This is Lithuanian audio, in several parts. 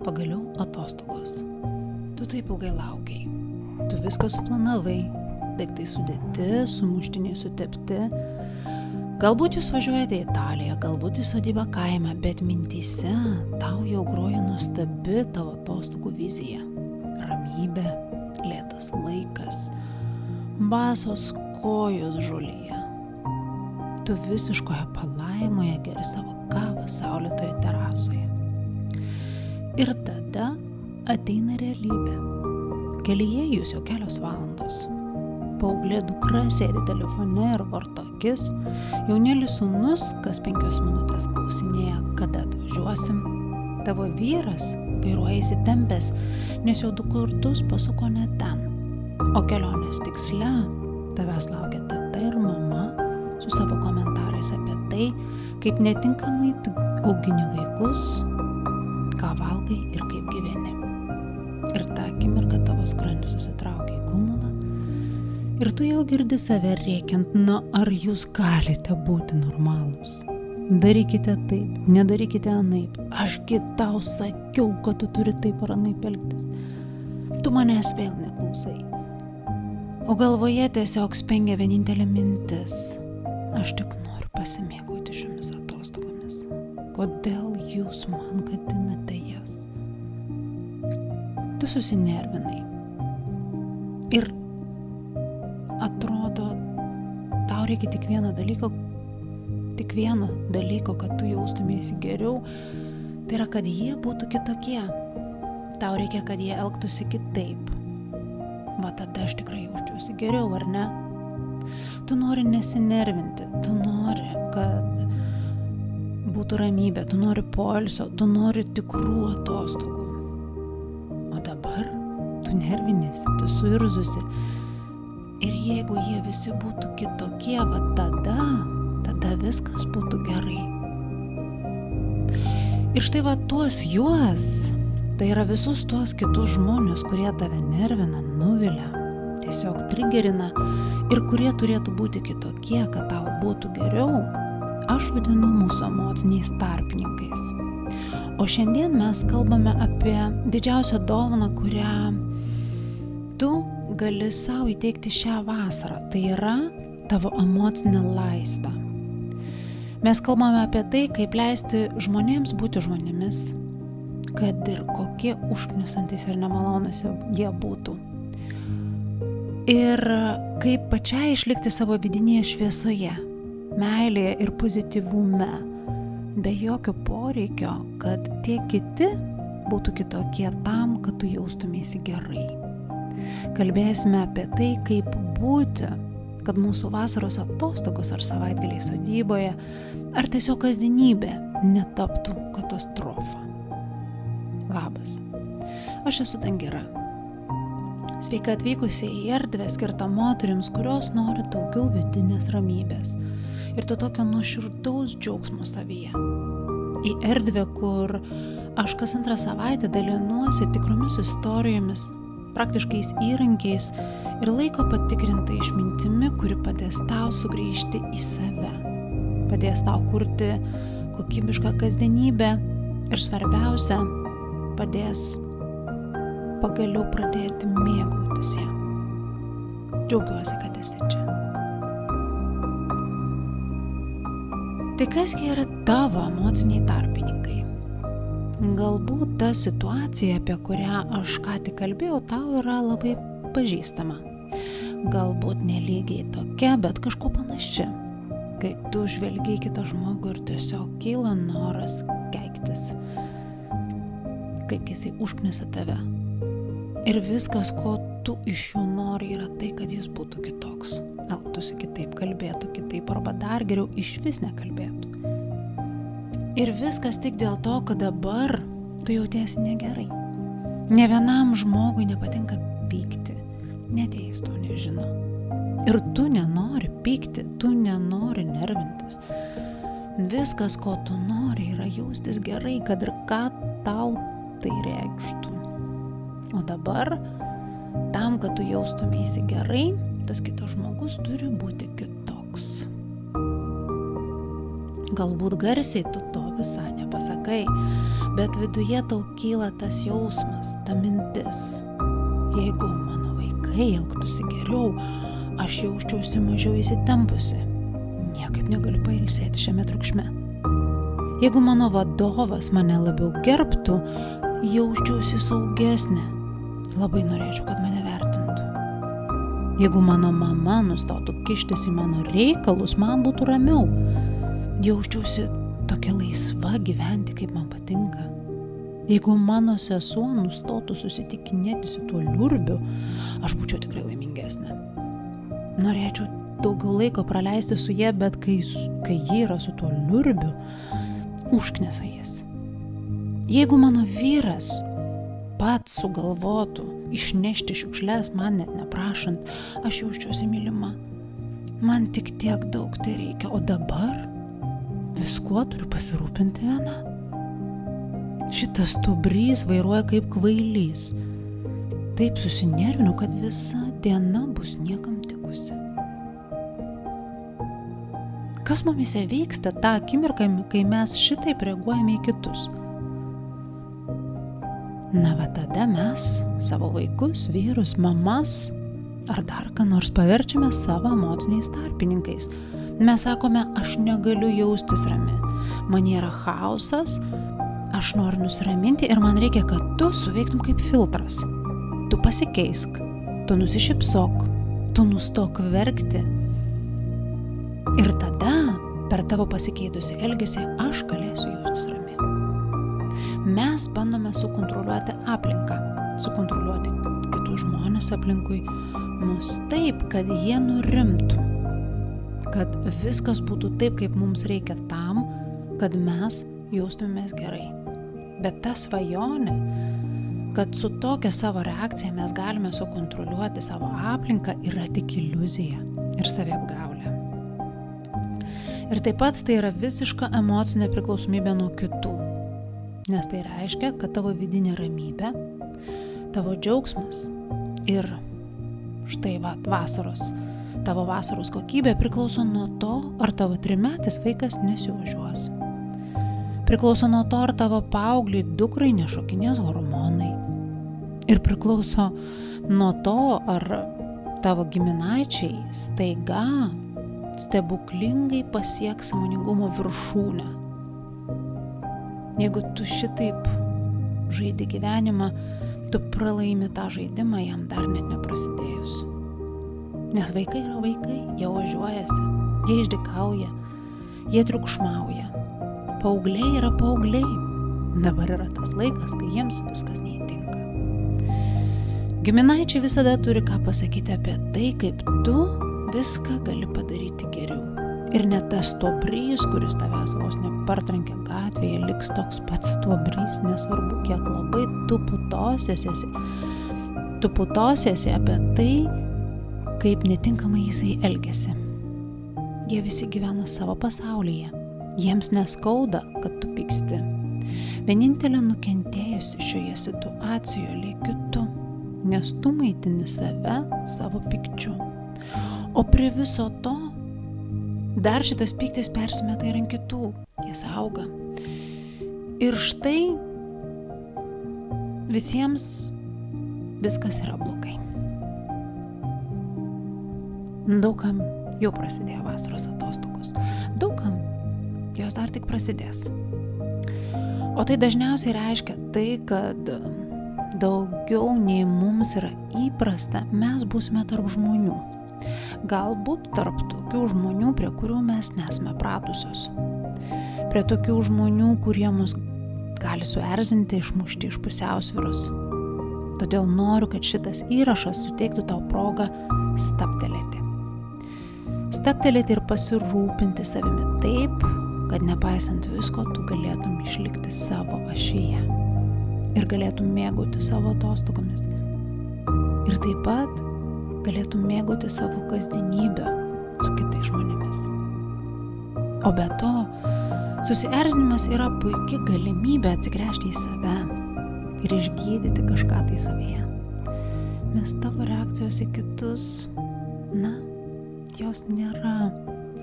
Pagaliau atostogos. Tu taip ilgai laukiai. Tu viską suplanavai. Daiktai sudėti, sumuštiniai sutepti. Galbūt jūs važiuojate į Italiją, galbūt į sodybą kaimą, bet mintyse tau jau groja nuostabi tavo atostogų vizija. Ramybė, lėtas laikas, basos kojos žolėje. Tu visiškoje palaimoje geri savo kavą saulėtoje terasoje. Ir tada ateina realybė. Kelyje jūs jau kelios valandos. Paauglė dukra sėdi telefone ir varto akis. Jaunėlis sūnus kas 5 minutės klausinėja, kada atvažiuosim. Tavo vyras vairuoja įsitempęs, nes jau 2 kartus pasuko ne ten. O kelionės tiksle tavęs laukia teta ir mama su savo komentarais apie tai, kaip netinkamai tu augini vaikus, ką valgai ir kaip gyveni. Ir tą akimirką tavo skrandis susitraukia į gumulą ir tu jau girdi save rėkiant, ar jūs galite būti normalūs? Darykite taip, nedarykite anaip. Ašgi tau sakiau, kad tu turi taip ar anaip elgtis. Tu manęs vėl neklausai. O galvoje tiesiog spengia vienintelė mintis. Aš tik noriu pasimėgauti šiomis atostogomis. Kodėl jūs man gadinate jas? Tu susinervinai. Ir atrodo, tau reikia tik vieno dalyko, kad tu jaustumėsi geriau, tai yra, kad jie būtų kitokie. Tau reikia, kad jie elgtųsi kitaip. Va tada aš tikrai jausčiausi geriau, ar ne? Tu nori nesinervinti, tu nori, kad būtų ramybė, tu nori poilsio, tu nori tikrų atostogų. O dabar tu nervinėsi, tu suirzusi. Ir jeigu jie visi būtų kitokie, va tada viskas būtų gerai. Ir štai va juos, tai yra visus tuos kitus žmonės, kurie tave nervina, nuvilia, tiesiog trigerina ir kurie turėtų būti kitokie, kad tau būtų geriau, aš vadinu mūsų emociniais tarpininkais. O šiandien mes kalbame apie didžiausią dovaną, kurią tu gali savo įteikti šią vasarą, tai yra tavo emocinė laisvė. Mes kalbame apie tai, kaip leisti žmonėms būti žmonėmis, kad ir kokie užknisantis ir nemalonus jie būtų. Ir kaip pačiai išlikti savo vidinėje šviesoje, meilėje ir pozityvume, be jokio poreikio, kad tie kiti būtų kitokie tam, kad tu jaustumėsi gerai. Kalbėsime apie tai, kaip būti, kad mūsų vasaros atostogos ar savaitgaliai sodyboje, ar tiesiog kasdienybė netaptų katastrofa. Labas, aš esu Dangira. Sveika atvykusi į erdvę skirtą moterims, kurios nori daugiau vidinės ramybės ir to tokio nuoširdaus džiaugsmo savyje. Į erdvę, kur aš kas 2 savaitę dalinuosi tikromis istorijomis, praktiškais įrankiais ir laiko patikrinta išmintimi, kuri padės tau sugrįžti į save, padės tau kurti kokybišką kasdienybę ir svarbiausia, padės pagaliau pradėti mėgautis ją. Džiaugiuosi, kad esi čia. Tai kasgi yra tavo emociniai tarpininkai? Galbūt ta situacija, apie kurią aš ką tik kalbėjau, tau yra labai pažįstama. Galbūt nelygiai tokia, bet kažko panaši. Kai tu žvelgi į kitą žmogų ir tiesiog kyla noras keiktis. Kaip jisai užknisa tave. Ir viskas, ko tu iš jų nori, yra tai, kad jis būtų kitoks. Elgtųsi kitaip, kalbėtų kitaip, arba dar geriau išvis nekalbėtų. Ir viskas tik dėl to, kad dabar tu jautiesi negerai. Ne vienam žmogui nepatinka pykti, net jei jis to nežino. Ir tu nenori pykti, tu nenori nervintis. Viskas, ko tu nori, yra jaustis gerai, kad ir ką tau tai reikštų. O dabar, tam, kad tu jaustumėsi gerai, tas kitas žmogus turi būti kitoks. Galbūt garsiai tu to visai nepasakai, bet viduje tau kyla tas jausmas, ta mintis. Jeigu mano vaikai elgtųsi geriau, aš jausčiausi mažiau įsitempusi. Niekaip negaliu pailsėti šiame triukšme. Jeigu mano vadovas mane labiau gerbtų, jausčiausi saugesnė. Labai norėčiau, kad mane vertintų. Jeigu mano mama nustotų kištis į mano reikalus, man būtų ramiau. Jausčiausi tokia laisva gyventi, kaip man patinka. Jeigu mano sesuo nustotų susitikinėti su tuo liurbiu, aš būčiau tikrai laimingesnė. Norėčiau daugiau laiko praleisti su jie, bet kai ji yra su tuo liurbiu, užknisa jis. Jeigu mano vyras pats sugalvotų išnešti šiukšles, man net neprašant, aš jausčiausi mylima. Man tik tiek daug tai reikia, o dabar viskuo turiu pasirūpinti viena. Šitas stuobrys vairuoja kaip kvailys. Taip susinervinu, kad visa diena bus niekam tikusi. Kas mumise vyksta tą akimirką, kai mes šitaip reaguojame į kitus? Na va tada mes savo vaikus, vyrus, mamas ar dar ką nors paverčiame savo emociniais tarpininkais. Mes sakome, aš negaliu jaustis rami. Man yra chaosas, aš noriu nusiraminti ir man reikia, kad tu suveiktum kaip filtras. Tu pasikeisk, tu nusišypsok, tu nustok verkti. Ir tada per tavo pasikeitusi elgesį aš galėsiu jaustis rami. Mes bandome sukontroliuoti aplinką, sukontroliuoti kitus žmonės aplinkui mus taip, kad jie nurimtų, kad viskas būtų taip, kaip mums reikia tam, kad mes jaustumės gerai. Bet ta svajonė, kad su tokia savo reakcija mes galime sukontroliuoti savo aplinką, yra tik iliuzija ir saviapgaulė. Ir taip pat tai yra visiška emocinė priklausomybė nuo kitų. Nes tai reiškia, kad tavo vidinė ramybė, tavo džiaugsmas ir štai tavo vasaros kokybė priklauso nuo to, ar tavo 3-metis vaikas nesiožiuos. Priklauso nuo to, ar tavo paaugliui dukrai nešokinės hormonai. Ir priklauso nuo to, ar tavo giminaičiai staiga stebuklingai pasieks sąmoningumo viršūnę. Jeigu tu šitaip žaidi gyvenimą, tu pralaimi tą žaidimą jam dar net neprasidėjus. Nes vaikai yra vaikai, jie ožiuojasi, jie išdykauja, jie triukšmauja. Paaugliai yra paaugliai. Dabar yra tas laikas, kai jiems viskas neįtinka. Giminaičiai visada turi ką pasakyti apie tai, kaip tu viską gali padaryti geriau. Ir net tas stuobrys, kuris tavęs vos nepartrenkė gatvėje, liks toks pats stuobrys, nesvarbu, kiek labai tu putosiesi apie tai, kaip netinkamai jisai elgiasi. Jie visi gyvena savo pasaulyje. Jiems neskauda, kad tu pyksti. Vienintelė nukentėjusi šioje situacijoje lieki tu, nes tu maitini save savo pykčiu. O prie viso to dar šitas pyktis persimeta ir ant kitų, jis auga. Ir štai visiems viskas yra blogai. Daugam jau prasidėjo vasaros atostogos, daugam jos dar tik prasidės. O tai dažniausiai reiškia tai, kad daugiau nei mums yra įprasta, mes būsime tarp žmonių. Galbūt tarp tokių žmonių, prie kurių mes nesame pratusios. Prie tokių žmonių, kurie mus gali suerzinti, išmušti iš pusiausvyros. Todėl noriu, kad šitas įrašas suteiktų tau progą stabtelėti. Stabtelėti ir pasirūpinti savimi taip, kad nepaisant visko, tu galėtum išlikti savo ašyje. Ir galėtum mėgauti savo atostogomis. Ir taip pat galėtum mėgauti savo kasdienybę su kitais žmonėmis. O be to, susierzinimas yra puiki galimybė atsigręžti į save ir išgydyti kažką tai savyje. Nes tavo reakcijos į kitus, jos nėra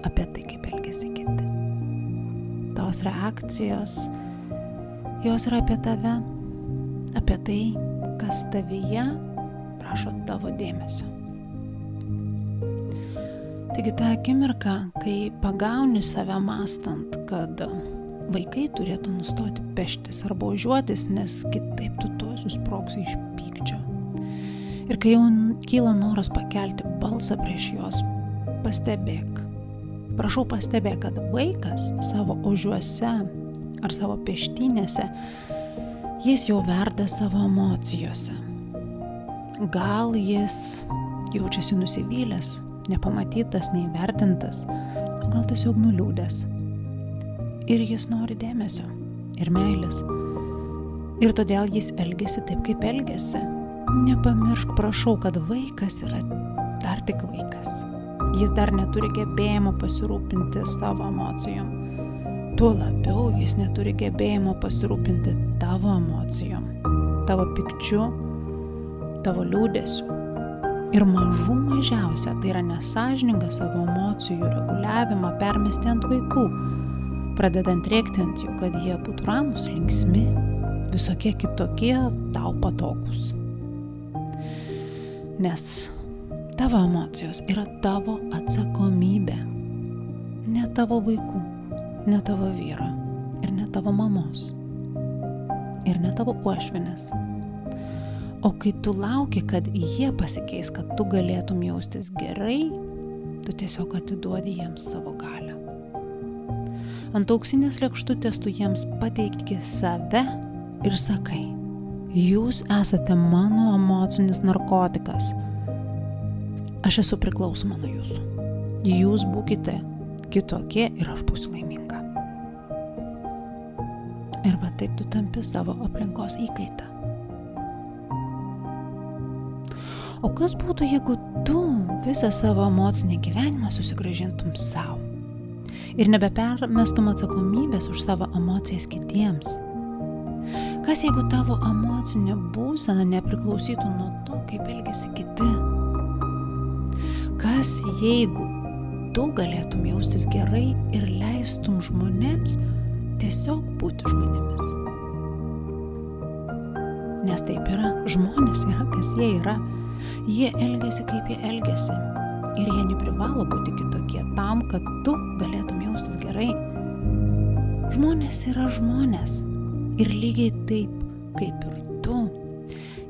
apie tai, kaip elgiasi kiti. tos reakcijos, jos yra apie tave, apie tai, kas tavyje prašo tavo dėmesio. Taigi ta akimirka, kai pagauni save mąstant, kad vaikai turėtų nustoti peštis arba ožiuotis, nes kitaip tu tuoj susprogsi iš pykčio. Ir kai jau kyla noras pakelti balsą prieš juos, pastebėk. Prašau pastebėk, kad vaikas savo ožiuose ar savo peštynėse, jis jau verda savo emocijose. Gal jis jaučiasi nusivylęs, nepamatytas, neįvertintas, o gal tiesiog nuliūdęs. Ir jis nori dėmesio ir meilės. Ir todėl jis elgiasi taip, kaip elgiasi. Nepamiršk, prašau, kad vaikas yra dar tik vaikas. Jis dar neturi gebėjimo pasirūpinti savo emocijom. Tuo labiau jis neturi gebėjimo pasirūpinti tavo emocijom, tavo pykčiu, tavo liūdesiu. Ir mažų mažiausia, tai yra nesąžininga savo emocijų reguliavimą permesti ant vaikų, pradedant rėkti ant jų, kad jie būtų ramūs, linksmi, visokie kitokie tau patogus. Nes tavo emocijos yra tavo atsakomybė, ne tavo vaikų, ne tavo vyro ir ne tavo mamos ir ne tavo uošvinės. O kai tu lauki, kad jie pasikeis, kad tu galėtum jaustis gerai, tu tiesiog atiduodi jiems savo galią. Ant auksinės lėkštutės tu jiems pateiki save ir sakai, jūs esate mano emocinis narkotikas. Aš esu priklausoma nuo jūsų. Jūs būkite kitokie ir aš būsiu laiminga. Ir va taip tu tampi savo aplinkos įkaitą. O kas būtų, jeigu tu visą savo emocinį gyvenimą susigrąžintum savo ir nebepermestum atsakomybės už savo emocijas kitiems? Kas jeigu tavo emocinė būsena nepriklausytų nuo to, kaip elgiasi kiti? Kas jeigu tu galėtum jaustis gerai ir leistum žmonėms tiesiog būti žmonėmis? Nes taip yra, žmonės yra, kas jie yra. Jie elgiasi, kaip jie elgiasi. Ir jie neprivalo būti kitokie tam, kad tu galėtum jaustis gerai. Žmonės yra žmonės. Ir lygiai taip, kaip ir tu,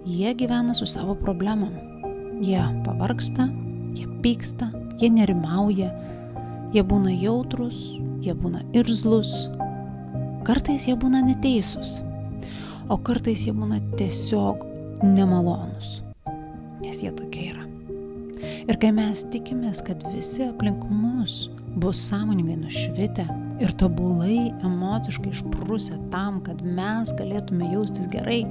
jie gyvena su savo problemom. Jie pavargsta, jie pyksta, jie nerimauja, jie būna jautrus, jie būna irzlus. Kartais jie būna neteisūs, o kartais jie būna tiesiog nemalonūs. Nes jie tokie yra. Ir kai mes tikimės, kad visi aplink mus bus sąmoningai nušvitę ir tobulai emociškai išprusę tam, kad mes galėtume jaustis gerai,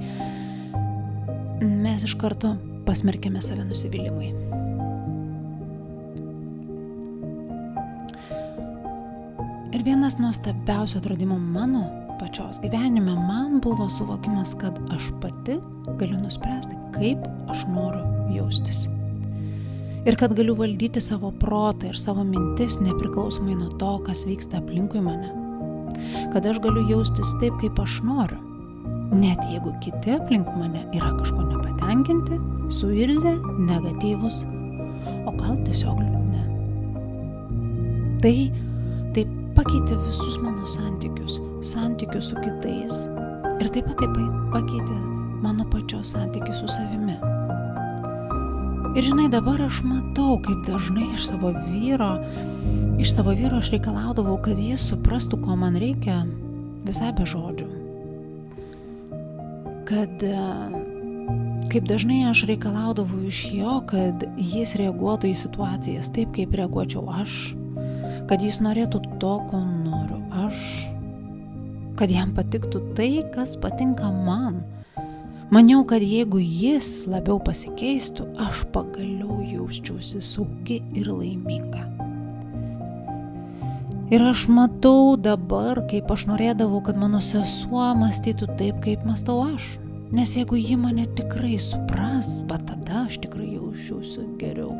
mes iš karto pasmerkėme save nusivylimui. Ir vienas nuostabiausių atradimų mano pačios gyvenime man buvo suvokimas, kad aš pati galiu nuspręsti, kaip aš noriu jaustis. Ir kad galiu valdyti savo protą ir savo mintis nepriklausomai nuo to, kas vyksta aplinkui mane. Kad aš galiu jaustis taip, kaip aš noriu. Net jeigu kiti aplink mane yra kažko nepatenkinti, suirzę, negatyvus, o gal tiesiog liūdni. Tai pakeitė visus mano santykius su kitais ir taip pat pakeitė mano pačios santykius su savimi. Ir žinai, dabar aš matau, kaip dažnai iš savo vyro aš reikalaudavau, kad jis suprastų, ko man reikia visai be žodžių. Kaip dažnai aš reikalaudavau iš jo, kad jis reaguotų į situacijas taip, kaip reaguočiau aš, kad jis norėtų to, ko noriu aš, kad jam patiktų tai, kas patinka man. Maniau, kad jeigu jis labiau pasikeistų, aš pagaliau jausčiausi saugi ir laiminga. Ir aš matau dabar, kaip aš norėdavau, kad mano sesuo mąstytų taip, kaip mąstau aš. Nes jeigu ji mane tikrai supras, tada aš tikrai jausčiausi geriau.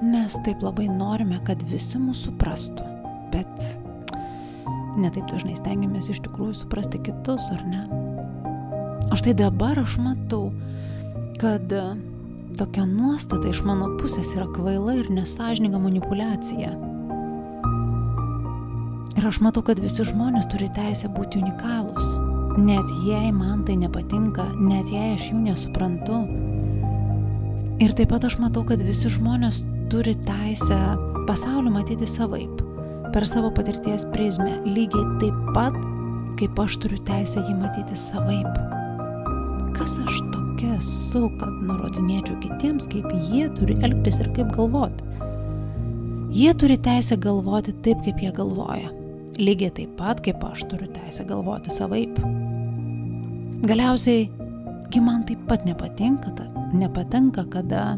Mes taip labai norime, kad visi mūsų suprastų, bet Netaip dažnai stengiamės iš tikrųjų suprasti kitus, ar ne? O štai dabar aš matau, kad tokia nuostata iš mano pusės yra kvaila ir nesąžininga manipuliacija. Ir aš matau, kad visi žmonės turi teisę būti unikalūs. Net jei man tai nepatinka, net jei aš jų nesuprantu. Ir taip pat aš matau, kad visi žmonės turi teisę pasaulį matyti savaip, per savo patirties prizmę, lygiai taip pat, kaip aš turiu teisę jį matyti savaip. Kas aš tokia esu, kad nurodinėčiau kitiems, kaip jie turi elgtis ir kaip galvoti? Jie turi teisę galvoti taip, kaip jie galvoja. Lygiai taip pat, kaip aš turiu teisę galvoti savaip. Galiausiai, man taip pat nepatinka, kada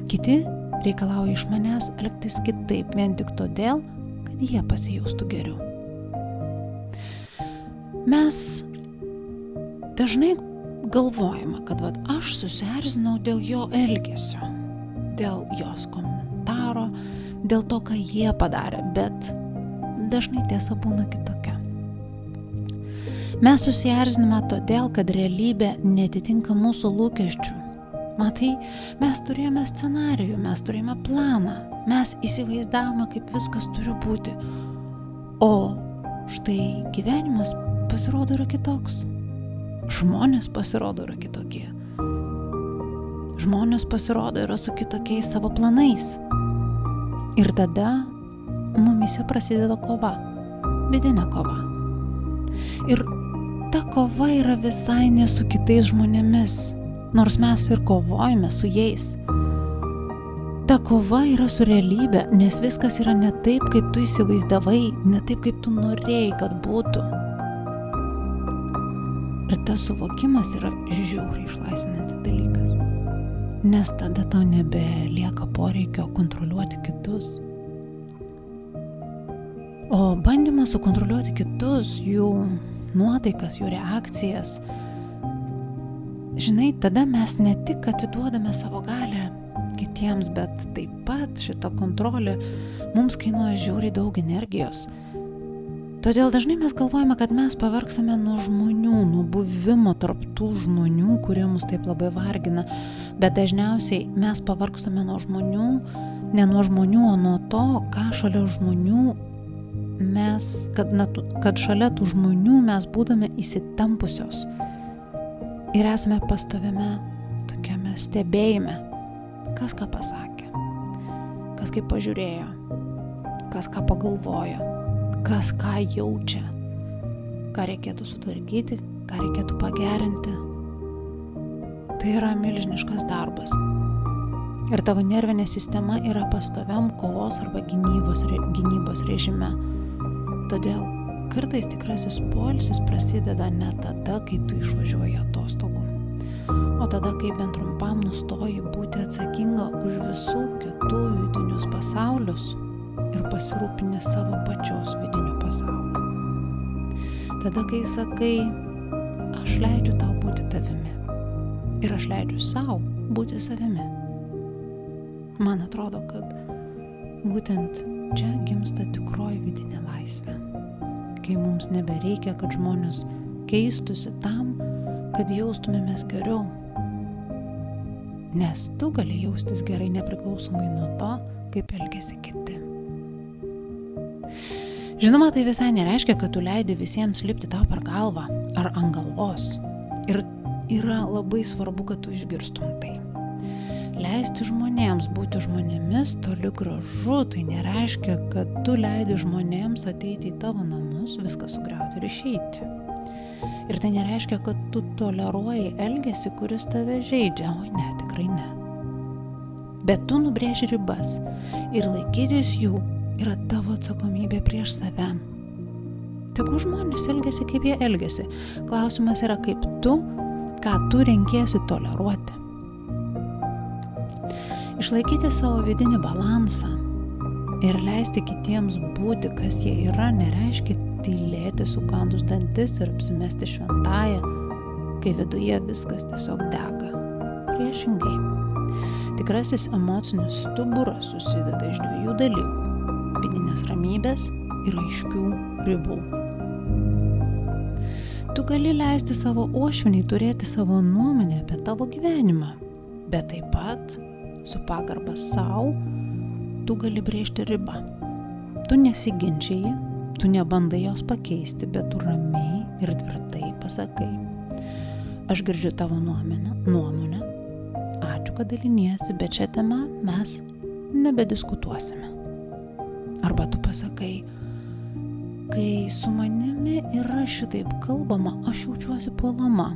kiti reikalauja iš manęs elgtis kitaip vien tik todėl, kad jie pasijaustų geriau. Mes dažnai galvojame, kad aš susierzinau dėl jo elgesio, dėl jos komentaro, dėl to, ką jie padarė, bet dažnai tiesa būna kitokia. Mes susierziname todėl, kad realybė netitinka mūsų lūkesčių. Matai, mes turėjome scenarijų, mes turėjome planą, mes įsivaizdavome, kaip viskas turi būti. O štai gyvenimas pasirodo yra kitoks. Žmonės pasirodo yra kitokie. Žmonės pasirodo yra su kitokiais savo planais. Ir tada mumyse prasideda kova, vidinė kova. Ir ta kova yra visai ne su kitais žmonėmis, nors mes ir kovojame su jais. Ta kova yra su realybė, nes viskas yra ne taip, kaip tu įsivaizdavai, ne taip, kaip tu norėjai, kad būtų. Ir tas suvokimas yra žiauriai išlaisvinantis dalykas. Nes tada tau nebelieka poreikio kontroliuoti kitus. O bandymas sukontroliuoti kitus, jų nuotaikas, jų reakcijas, žinai, tada mes ne tik atiduodame savo galią kitiems, bet taip pat šita kontrolė mums kainuoja žiauriai daug energijos. Todėl dažnai mes galvojame, kad mes pavargsame nuo žmonių, nuo buvimo tarp tų žmonių, kurie mus taip labai vargina, bet dažniausiai mes pavargstame nuo žmonių, ne nuo žmonių, o nuo to, ką šalia žmonių mes, kad šalia tų žmonių mes būdame įsitempusios ir esame pastoviame tokiame stebėjime, kas ką pasakė, kas kaip pažiūrėjo, kas ką pagalvojo, kas ką jaučia, ką reikėtų sutvarkyti, ką reikėtų pagerinti. Tai yra milžiniškas darbas. Ir tavo nervinė sistema yra pastoviam kovos arba gynybos režime. Todėl kartais tikrasis poilsis prasideda ne tada, kai tu išvažiuoji atostogų, o tada, kai bent trumpam nustoji būti atsakinga už visų kitų vidinius pasaulius ir pasirūpini savo pačios vidiniu pasauliu. Tada, kai sakai, aš leidžiu tau būti tavimi ir aš leidžiu sau būti savimi. Man atrodo, kad būtent čia gimsta tikroji vidinė laisvė, kai mums nebereikia, kad žmonės keistųsi tam, kad jaustumėmės geriau. Nes tu gali jaustis gerai nepriklausomai nuo to, kaip elgiasi kiti. Žinoma, tai visai nereiškia, kad tu leidi visiems lipti tau per galvą ar ant galvos. Ir yra labai svarbu, kad tu išgirstum tai. Leisti žmonėms būti žmonėmis toli gražu, tai nereiškia, kad tu leidi žmonėms ateiti į tavo namus, viską sugriauti ir išeiti. Ir tai nereiškia, kad tu toleruoji elgesį, kuris tave žeidžia, o ne, tikrai ne. Bet tu nubrėži ribas ir laikytis jų yra tavo atsakomybė prieš save. Tegu žmonės elgiasi, kaip jie elgiasi. Klausimas yra, kaip tu, ką tu renkiesi toleruoti. Išlaikyti savo vidinį balansą ir leisti kitiems būti, kas jie yra, nereiškia tylėti sukandus dantis ir apsimesti šventąją, kai viduje viskas tiesiog dega. Priešingai. Tikrasis emocinis stuburas susideda iš dviejų dalykų – vidinės ramybės ir aiškių ribų. Tu gali leisti savo uošviniai turėti savo nuomonę apie tavo gyvenimą, bet taip pat su pagarba sau tu gali brėžti ribą. Tu nesiginčiji, tu nebandai jos pakeisti, bet tu ramiai ir tvirtai pasakai: aš girdžiu tavo nuomonę, ačiū, kad daliniesi, bet šią temą mes nebediskutuosime. Arba tu pasakai: kai su manimi yra šitaip kalbama, aš jaučiuosi puolama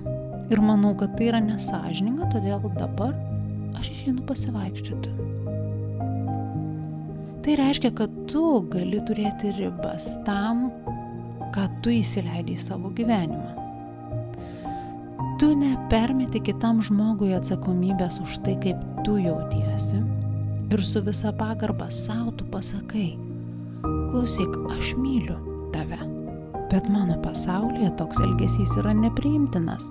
ir manau, kad tai yra nesąžininga, todėl dabar aš išeinu pasivaikščioti. Tai reiškia, kad tu gali turėti ribas tam, ką tu įsileidai į savo gyvenimą. Tu nepermeti kitam žmogui atsakomybės už tai, kaip tu jautiesi, ir su visa pagarba sau tu pasakai: klausyk, aš myliu tave, bet mano pasaulyje toks elgesys yra nepriimtinas.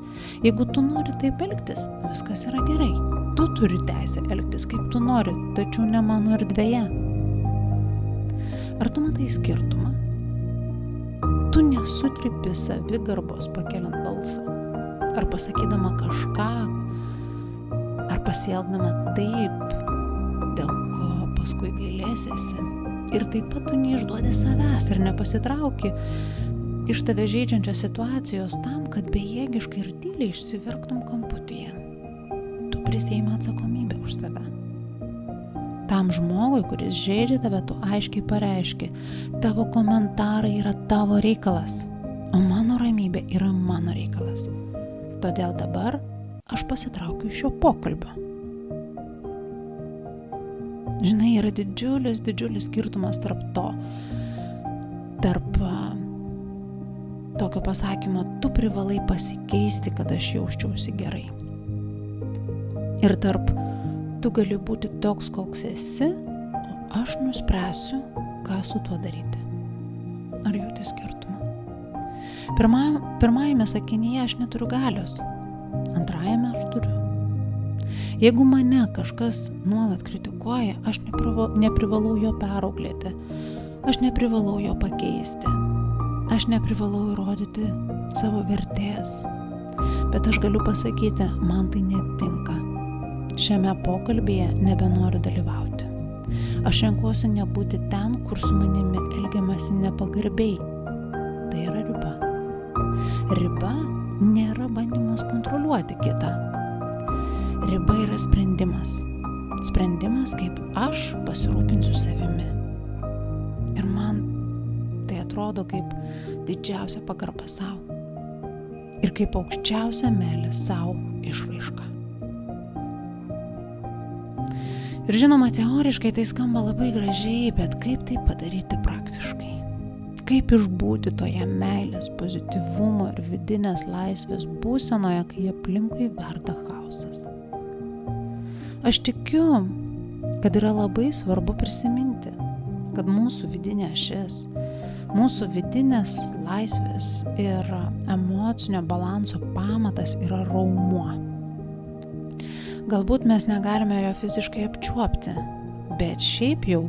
Jeigu tu nori taip elgtis, viskas yra gerai. Tu turi teisę elgtis kaip tu nori, tačiau ne mano erdvėje. Ar tu matai skirtumą? Tu nesutrypi savigarbos pakeliant balsą, ar pasakydama kažką, ar pasielgdama taip, dėl ko paskui gailėsiesi. Ir taip pat tu neišduodi savęs ir nepasitrauki iš tave žeidžiančios situacijos tam, kad bejėgiškai ir tyliai išsiverktum kamputyje. Tu prisiimi atsakomybę už save. Tam žmogui, kuris žeidžia tave, tu aiškiai pareiški: tavo komentarai yra tavo reikalas, o mano ramybė yra mano reikalas. Todėl dabar aš pasitraukiu iš šio pokalbio. Žinai, yra didžiulis skirtumas tarp tokio pasakymo: tu privalai pasikeisti, kad aš jausčiausi gerai. Ir tarp: tu gali būti toks, koks esi, o aš nuspręsiu, ką su tuo daryti. Ar jauti skirtumą? Pirmajame sakinyje aš neturiu galios, antrajame aš turiu. Jeigu mane kažkas nuolat kritikuoja, aš neprivalau jo perauklėti, aš neprivalau jo pakeisti, aš neprivalau įrodyti savo vertės, bet aš galiu pasakyti: man tai netinka, šiame pokalbyje nebenoriu dalyvauti, aš renkuosi nebūti ten, kur su manimi elgiamasi nepagarbiai. Tai yra riba. Riba nėra bandymas kontroliuoti kitą. Riba yra sprendimas. Sprendimas, kaip aš pasirūpinsiu savimi. Ir man tai atrodo kaip didžiausia pagarba sau. Ir kaip aukščiausia meilė sau išraiška. Ir žinoma, teoriškai tai skamba labai gražiai, bet kaip tai padaryti praktiškai? Kaip išbūti toje meilės, pozityvumo ir vidinės laisvės būsenoje, kai aplinkui verda chaosas? Aš tikiu, kad yra labai svarbu prisiminti, kad mūsų vidinė ašis, mūsų vidinės laisvės ir emocinio balanso pamatas yra raumuo. Galbūt mes negalime jo fiziškai apčiuopti, bet šiaip jau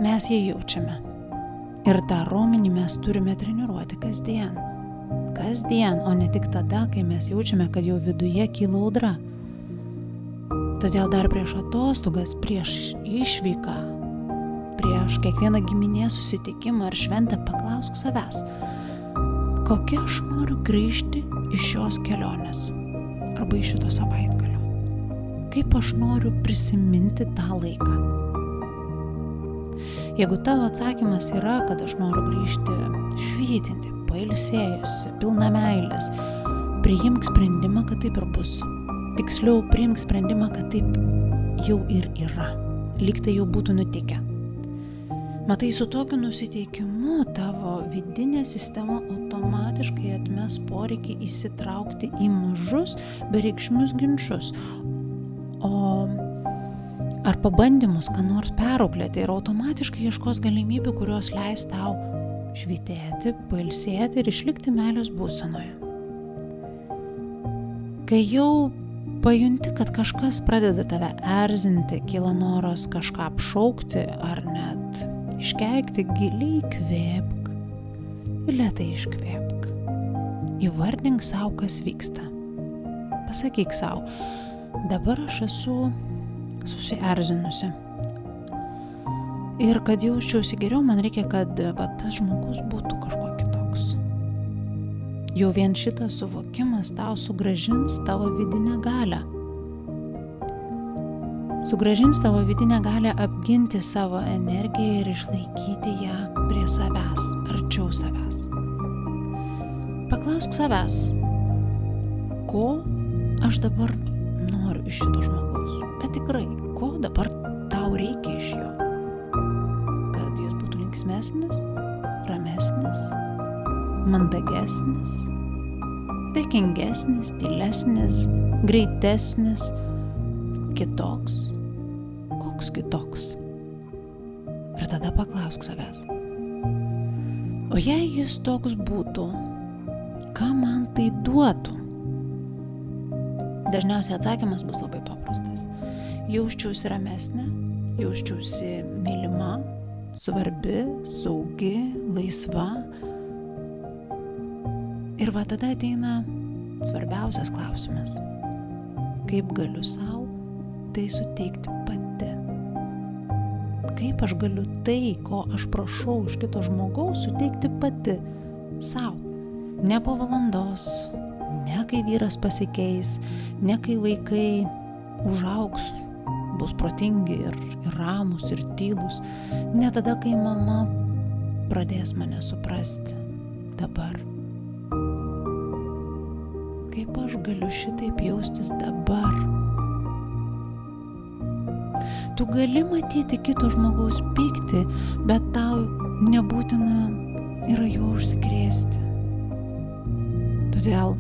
mes jį jaučiame. Ir tą raumenį mes turime treniruoti kasdien. Kasdien, o ne tik tada, kai mes jaučiame, kad jau viduje kyla audra. Todėl dar prieš atostogas, prieš išvyką, prieš kiekvieną giminės susitikimą ar šventę paklausk savęs: kokia aš noriu grįžti iš šios kelionės arba iš šito savaitgalio? Kaip aš noriu prisiminti tą laiką? Jeigu tavo atsakymas yra, kad aš noriu grįžti švytinti, pailsėjusi, pilna meilės, priimk sprendimą, kad taip ir bus. Tiksliau, priimk sprendimą, kad taip jau ir yra, lyg tai jau būtų nutikę. Matai, su tokiu nusiteikimu tavo vidinė sistema automatiškai atmes poreikį įsitraukti į mažus, bereikšmius ginčus, ar pabandymus, ką nors perauklėti, ir automatiškai ieškos galimybių, kurios leis tau švytėti, pailsėti ir išlikti meilės būsenoje. Kai jau pajunti, kad kažkas pradeda tave erzinti, kyla noras kažką apšaukti ar net iškeikti, giliai įkvėpk ir lėtai iškvėpk. įvardink savo, kas vyksta. Pasakyk savo, dabar aš esu susierzinusi. Ir kad jausčiausi geriau, man reikia, kad tas žmogus būtų kažkuo kitoks. Jau vien šitas suvokimas tau sugrąžins tavo vidinę galią. Sugrąžins tavo vidinę galią apginti savo energiją ir išlaikyti ją prie savęs, arčiau savęs. Paklausk savęs, ko aš dabar noriu iš šito žmogaus, bet tikrai, ko dabar tau reikia iš jo. Kad jis būtų linksmesnis, ramesnis, mandagesnis, dėkingesnis, tylesnis, greitesnis, kitoks. Koks kitoks? Ir tada paklausk savęs. O jei jis toks būtų, ką man tai duotų? Dažniausiai atsakymas bus labai paprastas. Jausčiausi ramesnė, jausčiausi mylima, svarbi, saugi, laisva. Ir va tada ateina svarbiausias klausimas. Kaip galiu sau tai suteikti pati? Kaip aš galiu tai, ko aš prašau iš kito žmogaus, suteikti pati sau? Ne po valandos, ne kai vyras pasikeis, ne kai vaikai užaugs, bus protingi ir ramūs ir tylūs, ne tada, kai mama pradės mane suprasti. Dabar. Kaip aš galiu šitaip jaustis dabar? Tu gali matyti kito žmogaus pyktį, bet tau nebūtina yra juo užsikrėsti. Todėl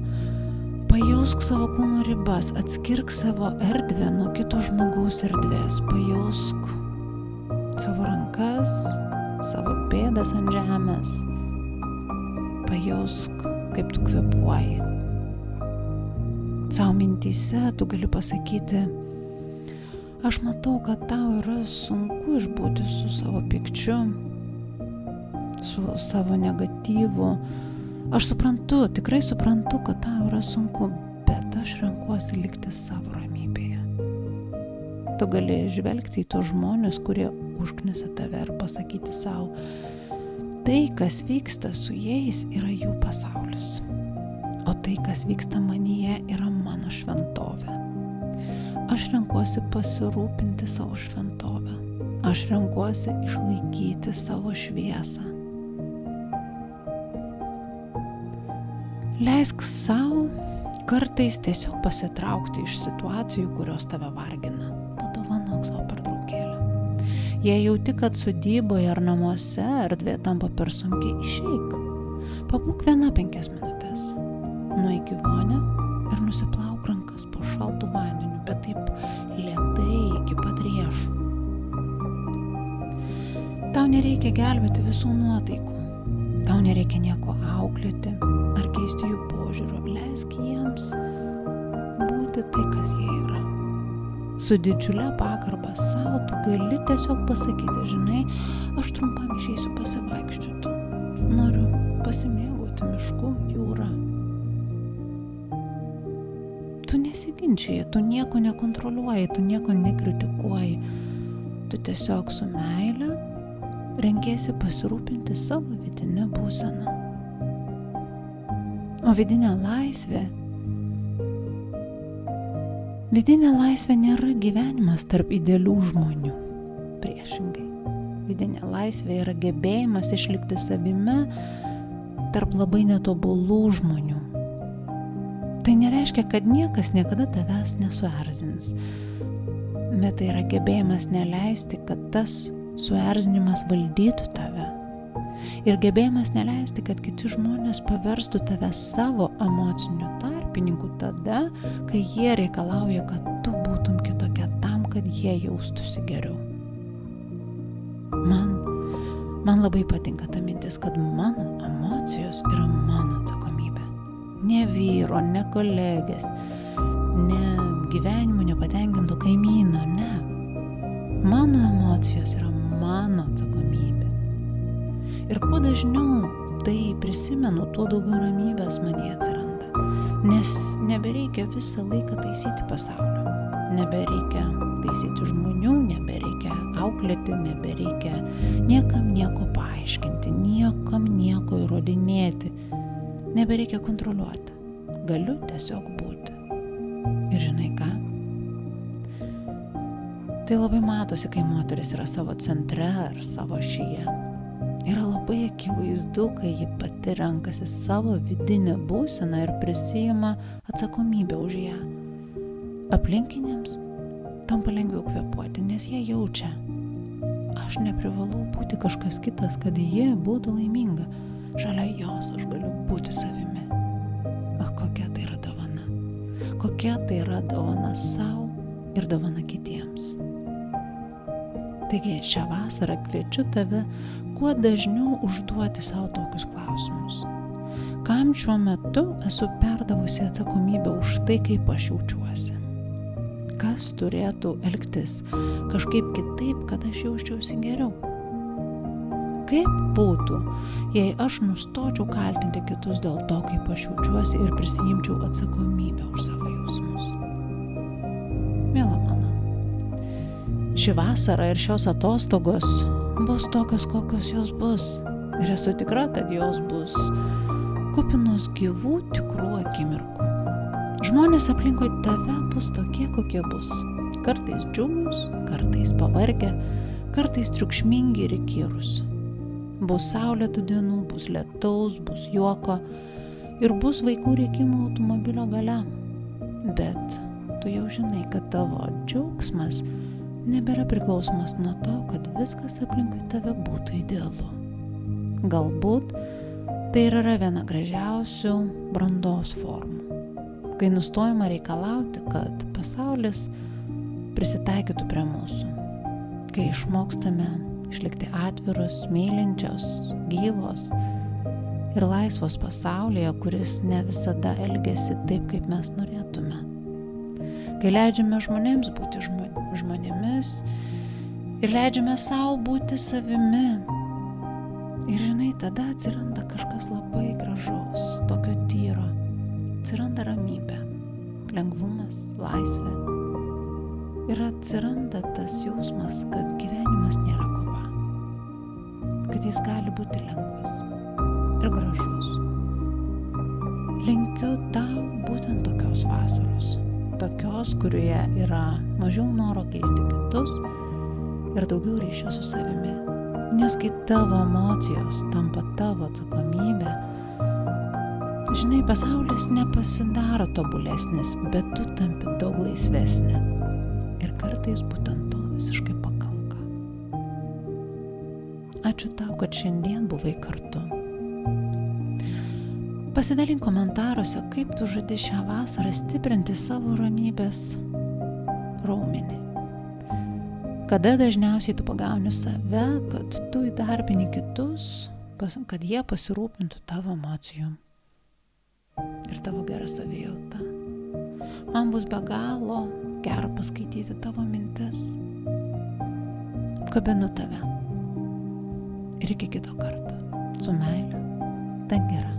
pajausk savo kūno ribas, atskirk savo erdvę nuo kito žmogaus erdvės, pajausk savo rankas, savo pėdas ant žemės, pajausk, kaip tu kvėpuoji. Savo mintyse tu gali pasakyti, aš matau, kad tau yra sunku išbūti su savo pykčiu, su savo negatyvu. Aš suprantu, tikrai suprantu, kad tau yra sunku, bet aš renkuosi likti savo ramybėje. Tu gali žvelgti į tos žmonės, kurie užknisa tave ir pasakyti savo, tai, kas vyksta su jais, yra jų pasaulis. O tai, kas vyksta manyje, yra mano šventovė. Aš renkuosi pasirūpinti savo šventovę. Aš renkuosi išlaikyti savo šviesą. Leisk savo kartais tiesiog pasitraukti iš situacijų, kurios tave vargina. Padovanok savo pertraukėlę. Jei jauti, kad sodyboje ar namuose erdvė tampa per sunkiai, išeik. Pabūk 5 minutės. Nueik į vonią ir nusiplauk rankas po šaltu vandeniu, bet taip lėtai iki pat riešų. Tau nereikia gelbėti visų nuotaikų. Tau nereikia nieko auklėti ar keisti jų požiūrio. Leisk jiems būti tai, kas jie yra. Su didžiulė pagarba savo tu gali tiesiog pasakyti, žinai, aš trumpam išeisiu pasivaikščioti. Noriu pasimėgauti mišku, jūra. Tu nesiginčiji, tu nieko nekontroliuoji, tu nieko nekritikuoji. Tu tiesiog su meile renkiesi pasirūpinti savo vidinę būseną. O vidinė laisvė nėra gyvenimas tarp idealių žmonių. Priešingai. Vidinė laisvė yra gebėjimas išlikti savime tarp labai netobulų žmonių. Tai nereiškia, kad niekas niekada tavęs nesuerzins, bet tai yra gebėjimas neleisti, kad tas suerzinimas valdytų tave. Ir gebėjimas neleisti, kad kiti žmonės paverstų tave savo emociniu tarpininku tada, kai jie reikalauja, kad tu būtum kitokia tam, kad jie jaustųsi geriau. Man labai patinka ta mintis, kad mano emocijos yra mano atsakomybė. Ne vyro, ne kolegės, ne gyvenimu nepatenkinto kaimyno, ne. Mano emocijos yra mano atsakomybė. Ir kuo dažniau tai prisimenu, tuo daugiau ramybės manyje atsiranda. Nes nebereikia visą laiką taisyti pasaulio. Nebereikia taisyti žmonių, nebereikia auklėti, nebereikia niekam nieko paaiškinti, niekam nieko įrodinėti, nebereikia kontroliuoti. Galiu tiesiog būti. Ir žinai ką? Tai labai matosi, kai moteris yra savo centre ar savo ašyje. Yra labai akivaizdu, kai ji pati renkasi savo vidinę būseną ir prisijima atsakomybę už ją. Aplinkiniams tampa lengviau kvėpuoti, nes jie jaučia. Aš neprivalau būti kažkas kitas, kad ji būtų laiminga. Šalia jos aš galiu būti savimi. Ach, kokia tai yra dovana. Kokia tai yra dovana sau ir dovana kitiems. Taigi šią vasarą kviečiu tave kuo dažniau užduoti savo tokius klausimus. Kam šiuo metu esu perdavusi atsakomybę už tai, kaip aš jaučiuosi? Kas turėtų elgtis kažkaip kitaip, kad aš jausčiausi geriau? Kaip būtų, jei aš nustočiau kaltinti kitus dėl to, kaip aš jaučiuosi ir prisijimčiau atsakomybę už savo jausmus? Miela mano, ši vasara ir šios atostogos bus tokios, kokios jos bus. Ir esu tikra, kad jos bus kupinos gyvų tikrų akimirkų. Žmonės aplinkui tave bus tokie, kokie bus. Kartais džiugus, kartais pavargę, kartais triukšmingi ir įkyrūs. Bus saulėtų dienų, bus lietaus, bus juoko ir bus vaikų rėkimo automobilio gale. Bet tu jau žinai, kad tavo džiaugsmas nebėra priklausomas nuo to, kad viskas aplinkui tave būtų idealu. Galbūt tai ir yra viena gražiausių brandos formų. Kai nustojama reikalauti, kad pasaulis prisitaikytų prie mūsų. Kai išmokstame išlikti atviros, mylinčios, gyvos ir laisvos pasaulyje, kuris ne visada elgiasi taip, kaip mes norėtume. Kai leidžiame žmonėms būti žmonėmis ir leidžiame savo būti savimi. Ir žinai, tada atsiranda kažkas labai gražaus, tokio tyro. Atsiranda ramybė, lengvumas, laisvė. Ir atsiranda tas jausmas, kad gyvenimas nėra kova. Kad jis gali būti lengvas ir gražus. Linkiu tau būtent tokios vasaros. Tokios, kurioje yra mažiau noro keisti kitus ir daugiau ryšio su savimi. Nes kai tavo emocijos tampa tavo atsakomybė, žinai, pasaulis nepasidaro tobulesnis, bet tu tampi daug laisvesnė. Ir kartais būtent to visiškai pakanka. Ačiū tau, kad šiandien buvai kartu. Pasidalink komentaruose, kaip tu žadi šią vasarą stiprinti savo ramybės raumenį. Kada dažniausiai tu pagauni save, kad tu įdarbini kitus, kad jie pasirūpintų tavo emocijom ir tavo gerą savijautą. Man bus be galo gera paskaityti tavo mintis. Apkabinu tave. Ir iki kito karto. Su meile, Dangira.